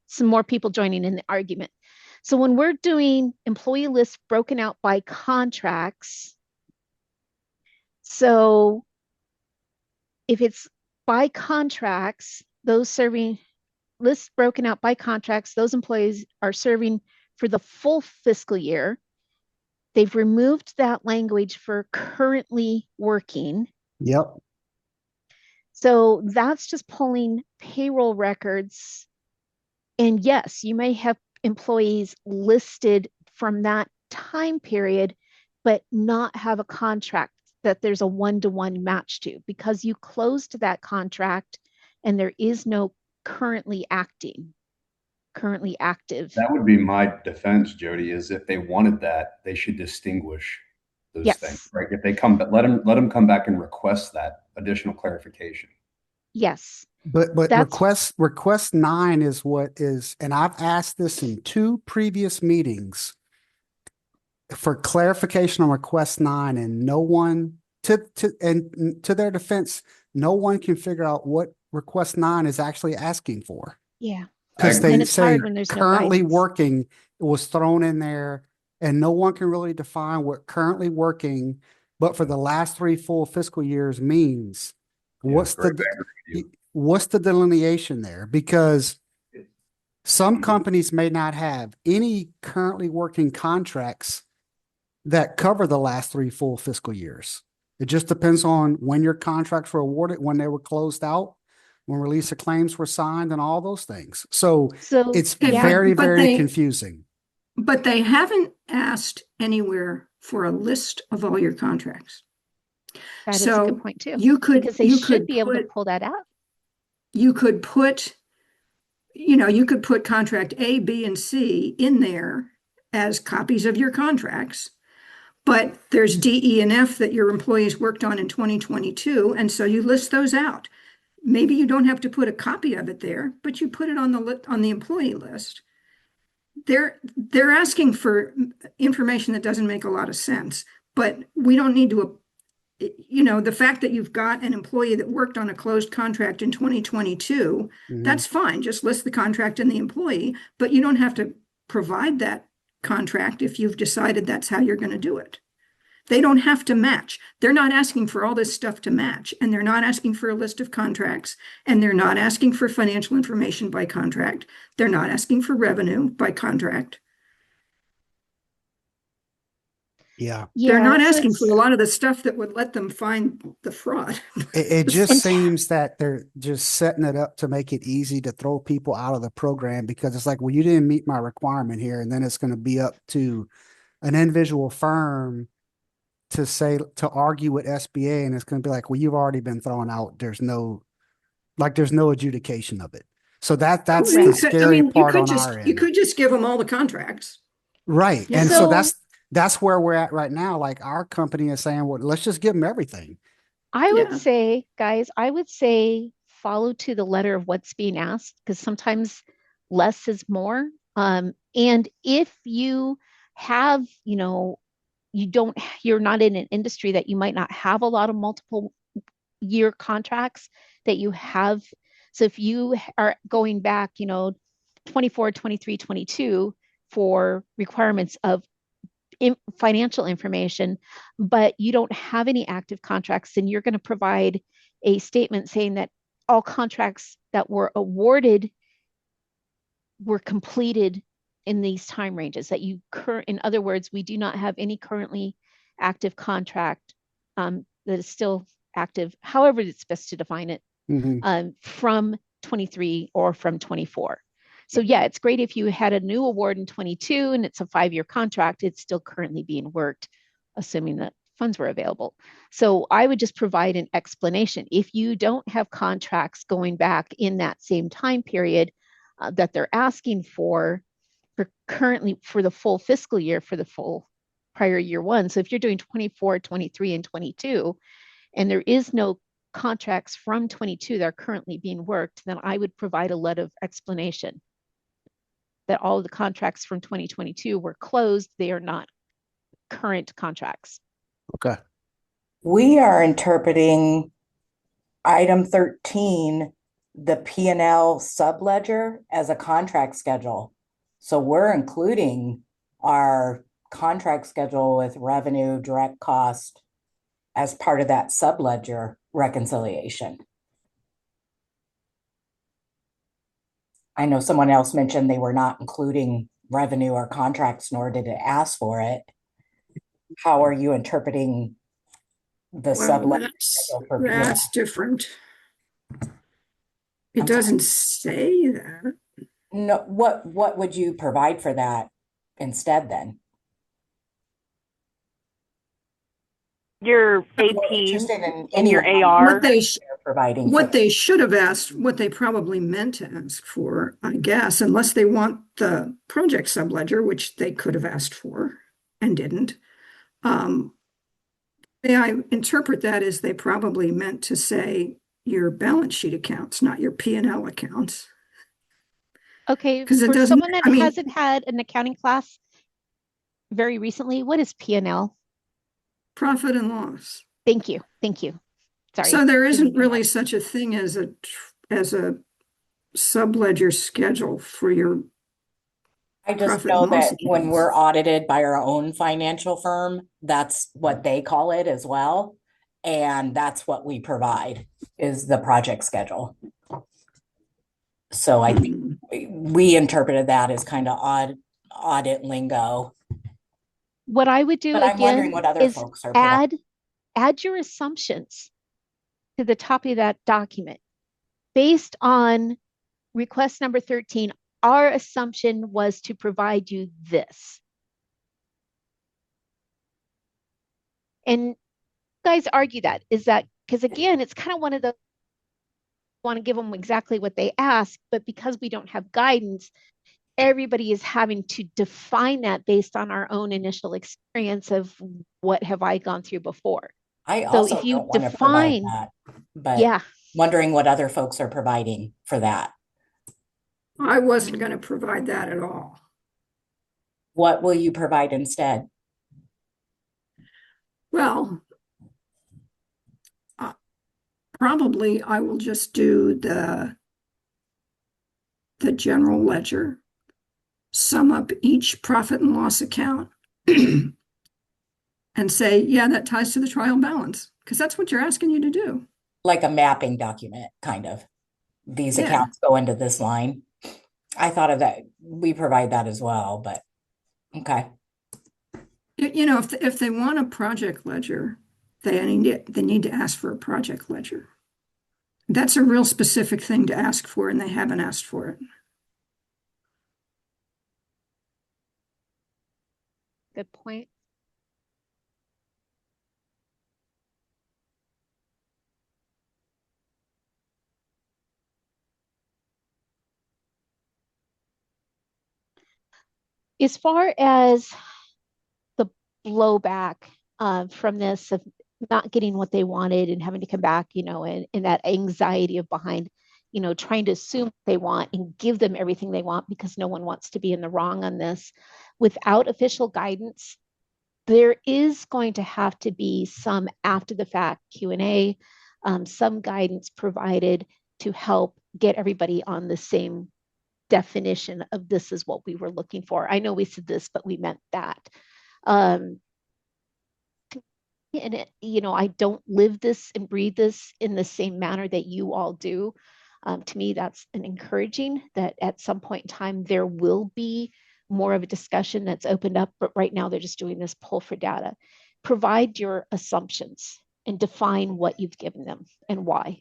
some more people joining in the argument. So when we're doing employee lists broken out by contracts, so if it's by contracts, those serving lists broken out by contracts, those employees are serving for the full fiscal year. They've removed that language for currently working. Yep. So that's just pulling payroll records. And yes, you may have employees listed from that time period, but not have a contract that there's a one-to-one match to, because you closed that contract and there is no currently active. That would be my defense, Jody, is if they wanted that, they should distinguish those things, right? If they come, but let them come back and request that additional clarification. Yes. But request 9 is what is, and I've asked this in 2 previous meetings for clarification on request 9, and no one to their defense, no one can figure out what request 9 is actually asking for. Yeah. Because they say currently no working was thrown in there, and no one can really define what currently working, but for the last 3 full fiscal years means. What's the delineation there? Because some companies may not have any currently working contracts that cover the last 3 full fiscal years. It just depends on when your contracts were awarded, when they were closed out, when release of claims were signed, and all those things. So it's very confusing. But they haven't asked anywhere for a list of all your contracts. That is a good point too. Because they should be able to pull that up. You could put contract A, B, and C in there as copies of your contracts, but there's D, E, and F that your employees worked on in 2022, and so you list those out. Maybe you don't have to put a copy of it there, but you put it on the employee list. They're asking for information that doesn't make a lot of sense, but we don't need to, the fact that you've got an employee that worked on a closed contract in 2022, that's fine. Just list the contract and the employee, but you don't have to provide that contract if you've decided that's how you're going to do it. They don't have to match. They're not asking for all this stuff to match, and they're not asking for a list of contracts, and they're not asking for financial information by contract. They're not asking for revenue by contract. Yeah. They're not so asking for a lot of the stuff that would let them find the fraud. It just seems that they're just setting it up to make it easy to throw people out of the program, because it's like, well, you didn't meet my requirement here. And then it's going to be up to an individual firm to argue with SBA. And it's going to be like, well, you've already been thrown out. There's no adjudication of it. So that's the scary part on our end. You could just give them all the contracts. Right. Yeah. And so that's where we're at right now. Like, our company is saying, well, let's just give them everything. I would say, guys, follow to the letter of what's being asked, because sometimes less is more. And if you have, you're not in an industry that you might not have a lot of multiple year contracts that you have. So if you are going back, 24, 23, 22 for requirements of financial information, but you don't have any active contracts, then you're going to provide a statement saying that all contracts that were awarded were completed in these time ranges, that in other words, we do not have any currently active contract that is still active, however it's best to define it, from 23 or from 24. So yeah, it's great if you had a new award in 22 and it's a 5-year contract, it's still currently being worked, assuming that funds were available. So I would just provide an explanation. If you don't have contracts going back in that same time period that they're asking for currently for the full fiscal year, for the full prior year one. So if you're doing 24, 23, and 22, and there is no contracts from 22 that are currently being worked, then I would provide a letter of explanation that all of the contracts from 2022 were closed. They are not current contracts. Okay. We are interpreting item 13, the P&L subledger, as a contract schedule. So we're including our contract schedule with revenue, direct cost as part of that subledger reconciliation. I know someone else mentioned they were not including revenue or contracts, nor did it ask for it. How are you interpreting the subledger schedule for P&L? That's different. It doesn't say that. No, what would you provide for that instead then? Your AP and your AR. What they should have asked, what they probably meant to ask for, I guess, unless they want the project subledger, which they could have asked for and didn't. I interpret that as they probably meant to say your balance sheet accounts, not your P&L accounts. Okay, for someone that hasn't had an accounting class very recently, what is P&L? Profit and loss. Thank you. Sorry. So there isn't really such a thing as a subledger schedule for your. I just know that when we're audited by our own financial firm, that's what they call it as well. And that's what we provide, is the project schedule. So I think we interpreted that as kind of audit lingo. What I would do but I'm wondering what other is folks are add your assumptions to the top of that document. Based on request number 13, our assumption was to provide you this. And guys argue that, is that, because again, it's kind of one of the, want to give them exactly what they ask, but because we don't have guidance, everybody is having to define that based on our own initial experience of what have I gone through before. I So also if you don't want to provide define, that, but yeah, wondering what other folks are providing for that. I wasn't going to provide that at all. What will you provide instead? Well, probably I will just do the general ledger, sum up each profit and loss account, and say, yeah, that ties to the trial balance, because that's what you're asking you to do. Like a mapping document, kind of. These Yeah. accounts go into this line. I thought of that. We provide that as well, but okay. You know, if they want a project ledger, they need to ask for a project ledger. That's a real specific thing to ask for, and they haven't asked for it. good point. As far as the blowback from this of not getting what they wanted and having to come back, you know, and that anxiety of behind, you know, trying to assume what they want and give them everything they want because no one wants to be in the wrong on this. Without official guidance, there is going to have to be some after the fact Q&A, some guidance provided to help get everybody on the same definition of this is what we were looking for. I know we said this, but we meant that. And it, you know, I don't live this and breathe this in the same manner that you all do. To me, that's an encouraging that at some point in time, there will be more of a discussion that's opened up, but right now they're just doing this pull for data. Provide your assumptions and define what you've given them and why.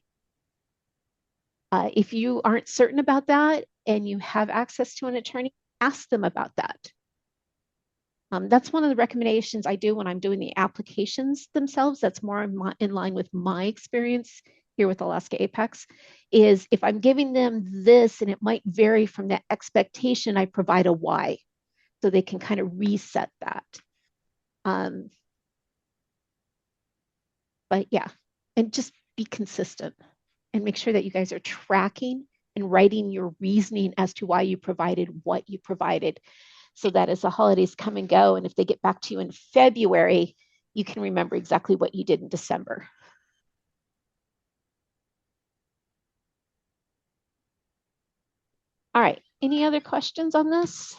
If you aren't certain about that and you have access to an attorney, ask them about that. That's one of the recommendations I do when I'm doing the applications themselves. That's more in line with my experience here with Alaska Apex, is if I'm giving them this and it might vary from the expectation, I provide a why so they can kind of reset that. But yeah, and just be consistent and make sure that you guys are tracking and writing your reasoning as to why you provided what you provided, so that as the holidays come and go, and if they get back to you in February, you can remember exactly what you did in December. All right, any other questions on this?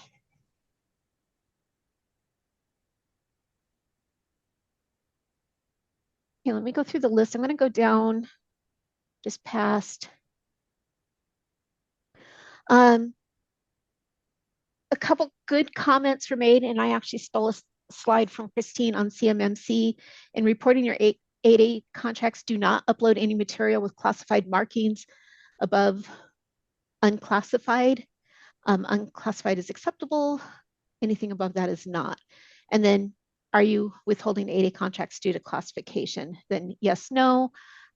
Okay, let me go through the list. I'm going to go down just past. A couple good comments were made, and I actually stole a slide from Christine on CMMC. In reporting your 8A contracts, do not upload any material with classified markings above unclassified. Unclassified is acceptable. Anything above that is not. And then, are you withholding 8A contracts due to classification? Then yes, no.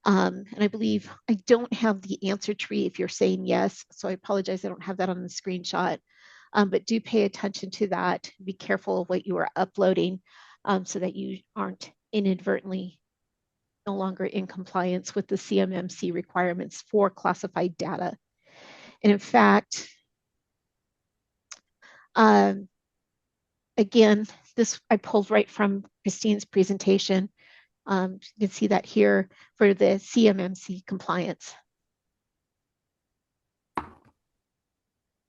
And I believe I don't have the answer tree if you're saying yes, so I apologize, I don't have that on the screenshot. But do pay attention to that. Be careful of what you are uploading so that you aren't inadvertently no longer in compliance with the CMMC requirements for classified data. And in fact, again, this I pulled right from Christine's presentation. You can see that here for the CMMC compliance.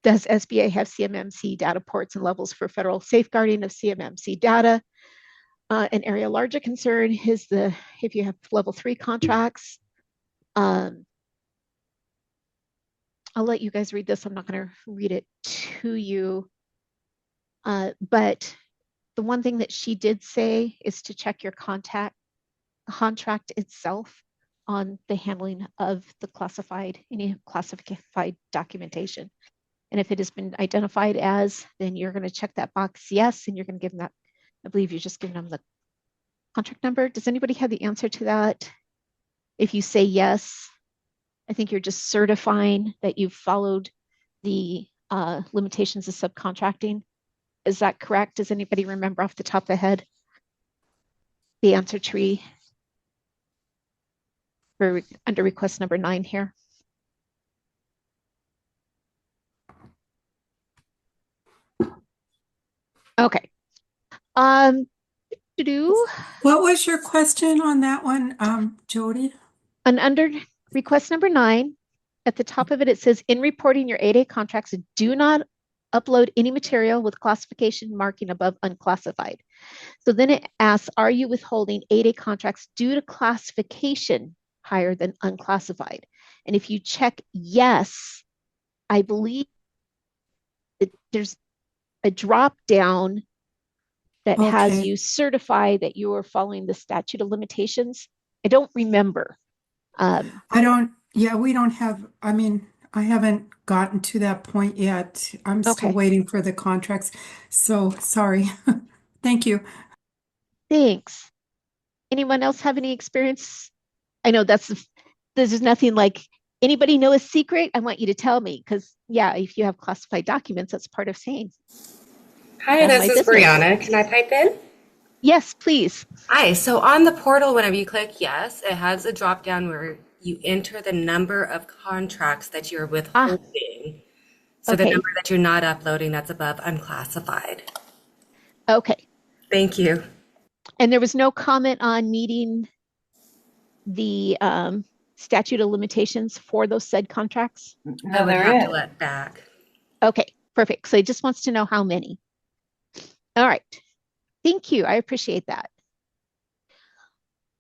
Does SBA have CMMC data ports and levels for federal safeguarding of CMMC data? An area larger concern is if you have level 3 contracts. I'll let you guys read this. I'm not going to read it to you. But the one thing that she did say is to check your contract itself on the handling of the any classified documentation. And if it has been identified as, then you're going to check that box yes, and you're going to give them that. I believe you're just giving them the contract number. Does anybody have the answer to that? If you say yes, I think you're just certifying that you've followed the limitations of subcontracting. Is that correct? Does anybody remember off the top of the head the answer tree for under request number 9 here? Okay. What was your question on that one, Jody? And under request number 9, at the top of it, it says, in reporting your 8A contracts, do not upload any material with classification marking above unclassified. So then it asks, are you withholding 8A contracts due to classification higher than unclassified? And if you check yes, I believe that there's a drop down that has you certify that you are following the statute of limitations. I don't remember. We don't have, I haven't gotten to that point yet. I'm still waiting for the contracts. So sorry. Thank you. Thanks. Anyone else have any experience? I know this is nothing like, anybody know a secret? I want you to tell me, because if you have classified documents, that's part of saying. Hi, this is Brianna. Can I pipe in? Yes, please. Hi. So on the portal, whenever you click yes, it has a drop down where you enter the number of contracts that you're withholding. So the number that you're not uploading, that's above unclassified. Okay. Thank you. And there was no comment on meeting the statute of limitations for those said contracts? I would have to let back. Okay, perfect. So it just wants to know how many. All right. Thank you. I appreciate that.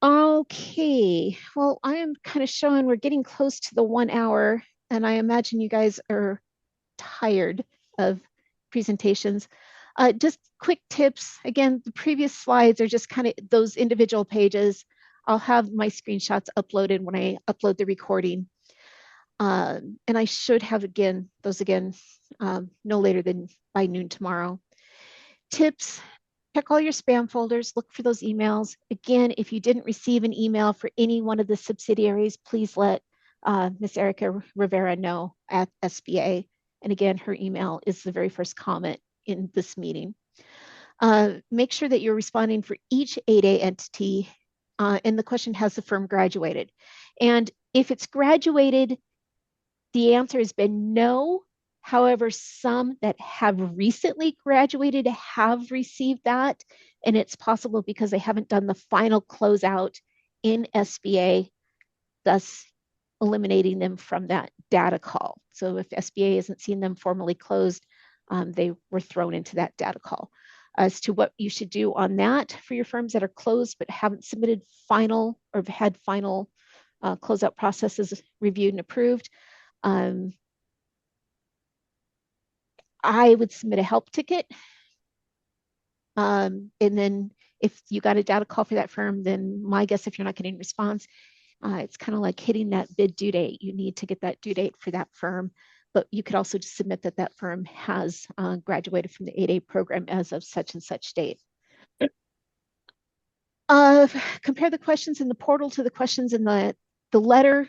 Okay. Well, I am kind of showing we're getting close to the 1 hour, and I imagine you guys are tired of presentations. Just quick tips. Again, the previous slides are just kind of those individual pages. I'll have my screenshots uploaded when I upload the recording. And I should have those again no later than by noon tomorrow. Tips, check all your spam folders, look for those emails. Again, if you didn't receive an email for any one of the subsidiaries, please let Ms. Erica Rivera know at SBA. And again, her email is the very first comment in this meeting. Make sure that you're responding for each 8A entity, and the question, has the firm graduated? And if it's graduated, the answer has been no. However, some that have recently graduated have received that, and it's possible because they haven't done the final closeout in SBA, thus eliminating them from that data call. So if SBA isn't seeing them formally closed, they were thrown into that data call. As to what you should do on that for your firms that are closed but haven't submitted final or had final closeout processes reviewed and approved, I would submit a help ticket. And then if you got a data call for that firm, then my guess, if you're not getting a response, it's kind of like hitting that bid due date. You need to get that due date for that firm, but you could also just submit that that firm has graduated from the 8A program as of such and such date. Compare the questions in the portal to the questions in the letter.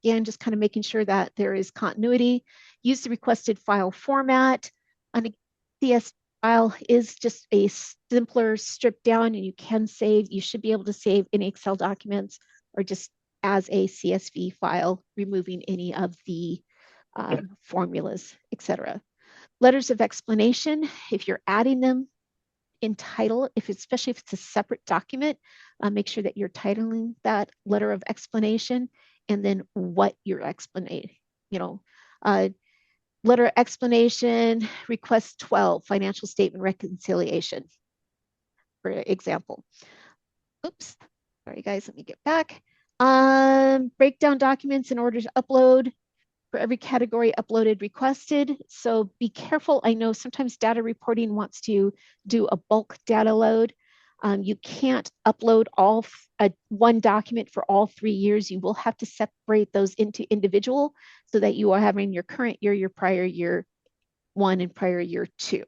Again, just kind of making sure that there is continuity. Use the requested file format. A CS file is just a simpler stripped down, and you can save. You should be able to save any Excel documents or just as a CSV file, removing any of the formulas, etc. Letters of explanation, if you're adding them in title, especially if it's a separate document, make sure that you're titling that letter of explanation and then what you're explaining. Letter of explanation, request 12, financial statement reconciliation, for example. Oops, sorry guys, let me get back. Breakdown documents in order to upload for every category uploaded requested. So be careful. I know sometimes data reporting wants to do a bulk data load. You can't upload one document for all 3 years. You will have to separate those into individual so that you are having your current year, your prior year 1, and prior year 2.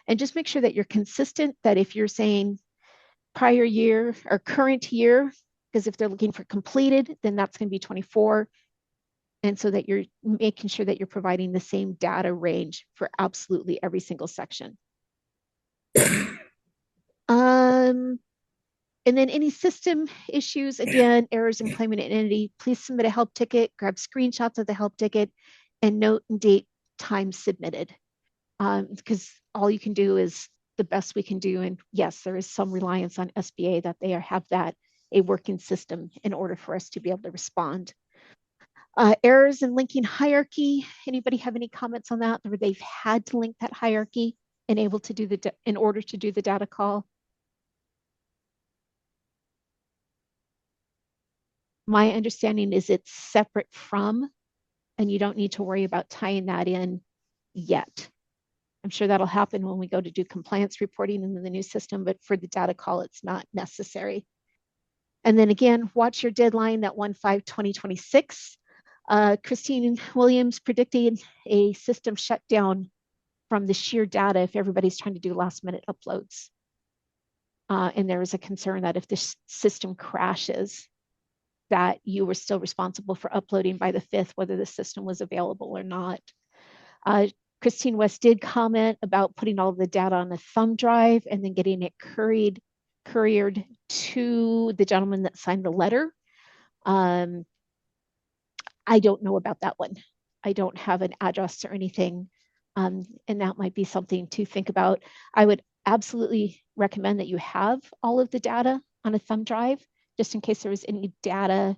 And just make sure that you're consistent, that if you're saying prior year or current year, because if they're looking for completed, then that's going to be 24. And so that you're making sure that you're providing the same data range for absolutely every single section. And then any system issues, again, errors in claimant entity, please submit a help ticket, grab screenshots of the help ticket, and note and date time submitted. Because all you can do is the best we can do. And yes, there is some reliance on SBA that they have that a working system in order for us to be able to respond. Errors in linking hierarchy. Anybody have any comments on that, where they've had to link that hierarchy and able to do in order to do the data call? My understanding is it's separate from, and you don't need to worry about tying that in yet. I'm sure that'll happen when we go to do compliance reporting into the new system, but for the data call, it's not necessary. And then again, watch your deadline, that 1/5/2026. Christine Williams predicted a system shutdown from the sheer data if everybody's trying to do last minute uploads. And there is a concern that if this system crashes, that you were still responsible for uploading by the 5th, whether the system was available or not. Christine West did comment about putting all of the data on a thumb drive and then getting it couriered to the gentleman that signed the letter. I don't know about that one. I don't have an address or anything. And that might be something to think about. I would absolutely recommend that you have all of the data on a thumb drive, just in case there was any data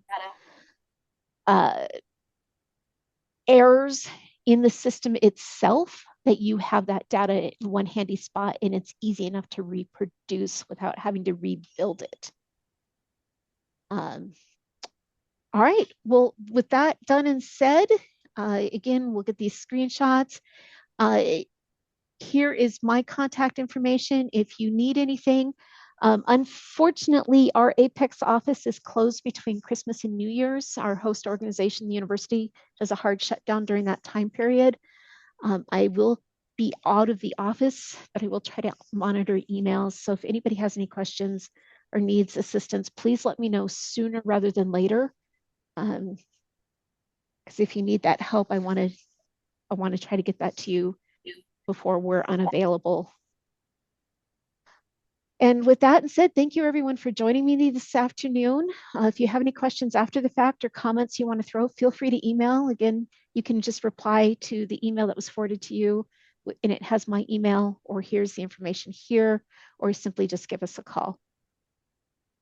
errors in the system itself, that you have that data in one handy spot and it's easy enough to reproduce without having to rebuild it. All right, well, with that done and said, again, we'll get these screenshots. Here is my contact information if you need anything. Unfortunately, our Apex office is closed between Christmas and New Year's. Our host organization, the university, does a hard shutdown during that time period. I will be out of the office, but I will try to monitor emails. So if anybody has any questions or needs assistance, please let me know sooner rather than later. Because if you need that help, I want to try to get that to you before we're unavailable. And with that said, thank you everyone for joining me this afternoon. If you have any questions after the fact or comments you want to throw, feel free to email. Again, you can just reply to the email that was forwarded to you, and it has my email, or here's the information here, or simply just give us a call.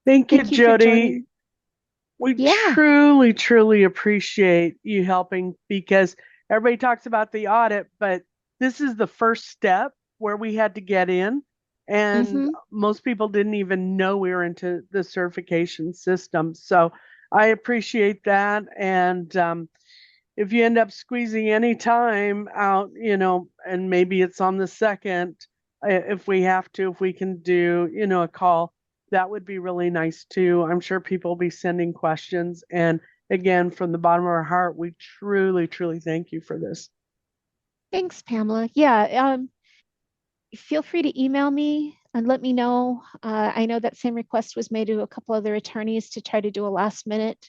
Thank you, Jody. We truly, truly appreciate you helping, because everybody talks about the audit, but this is the first step where we had to get in. And most people didn't even know we were into the certification system. So I appreciate that. And if you end up squeezing any time out, you know, and maybe it's on the 2nd, if we have to, if we can do, you know, a call, that would be really nice too. I'm sure people will be sending questions. And again, from the bottom of our heart, we truly, truly thank you for this. Thanks, Pamela. Yeah. Feel free to email me and let me know. I know that same request was made to a couple other attorneys to try to do a last minute.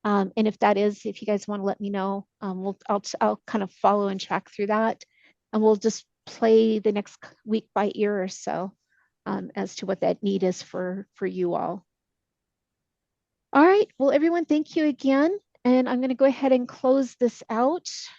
And if that is, if you guys want to let me know, I'll kind of follow and track through that. And we'll just play the next week by ear or so as to what that need is for you all. All right. Well, everyone, thank you again. And I'm going to go ahead and close this out.